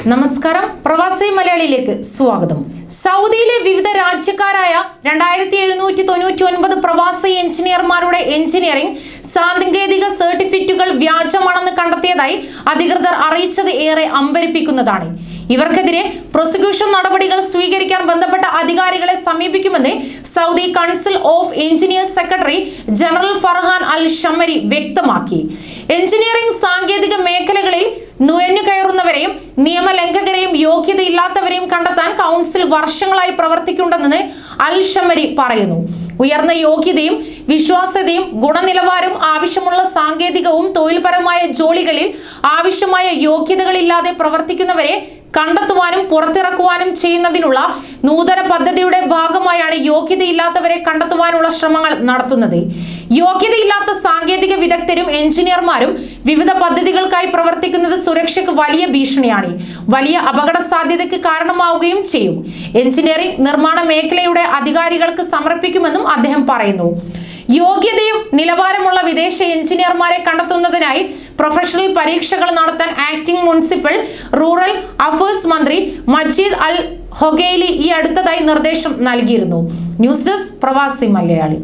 നമസ്കാരം, പ്രവാസി മലയാളിയിലേക്ക് സ്വാഗതം. സൗദിയിലെ വിവിധ രാജ്യക്കാരായ 2799 പ്രവാസി എഞ്ചിനീയർമാരുടെ എഞ്ചിനീയറിംഗ് സാങ്കേതിക സർട്ടിഫിക്കറ്റുകൾ വ്യാജമാണെന്ന് കണ്ടെത്തിയതായി അധികൃതർ അറിയിച്ചത് ഏറെ അമ്പരപ്പിക്കുന്നതാണ്. ഇവർക്കെതിരെ പ്രോസിക്യൂഷൻ നടപടികൾ സ്വീകരിക്കാൻ ബന്ധപ്പെട്ട അധികാരികളെ സമീപിക്കുമെന്ന് Saudi council of engineers secretary general Farhan Al Shamari വ്യക്തമാക്കി. എഞ്ചിനീയറിംഗ് സാങ്കേതിക മേഖലകളിൽ നുഴഞ്ഞുകയറുന്നവരെയും നിയമലംഘകരെയും യോഗ്യതയില്ലാത്തവരെയും കണ്ടെത്താൻ കൗൺസിൽ വർഷങ്ങളായി പ്രവർത്തിക്കുന്നുണ്ടെന്ന് അൽ ഷമരി പറയുന്നു. ഉയർന്ന യോഗ്യതയും വിശ്വാസ്യതയും ഗുണനിലവാരവും ആവശ്യമുള്ള സാങ്കേതികവും തൊഴിൽപരമായ ജോലികളിൽ ആവശ്യമായ യോഗ്യതകളില്ലാതെ പ്രവർത്തിക്കുന്നവരെ കണ്ടെത്തുവാനും പുറത്തിറക്കുവാനും ചെയ്യുന്നതിനുള്ള നൂതന പദ്ധതിയുടെ ഭാഗമായാണ് യോഗ്യതയില്ലാത്തവരെ കണ്ടെത്തുവാനുള്ള ശ്രമങ്ങൾ നടത്തുന്നത്. യോഗ്യതയില്ലാത്ത സാങ്കേതിക വിദഗ്ധരും എഞ്ചിനീയർമാരും വിവിധ പദ്ധതികൾക്കായി പ്രവർത്തിക്കുന്നത് സുരക്ഷയ്ക്ക് വലിയ ഭീഷണിയാണ്, വലിയ അപകട സാധ്യതയ്ക്ക് കാരണമാവുകയും ചെയ്യും. എഞ്ചിനീയറിംഗ് നിർമ്മാണ മേഖലയുടെ അധികാരികൾക്ക് സമർപ്പിക്കുമെന്നും അദ്ദേഹം പറയുന്നു. യോഗ്യതയും നിലവാരമുള്ള വിദേശ എഞ്ചിനീയർമാരെ കണ്ടെത്തുന്നതിനായി പ്രൊഫഷണൽ പരീക്ഷകൾ നടത്താൻ ആക്ടിംഗ് മുനിസിപ്പൽ റൂറൽ അഫയേഴ്സ് മന്ത്രി മജീദ് അൽ ഹൊഗൈലി ഈ അടുത്തതായി നിർദ്ദേശം നൽകിയിരുന്നു. ന്യൂസ് ഡെസ്ക് പ്രവാസി മലയാളി.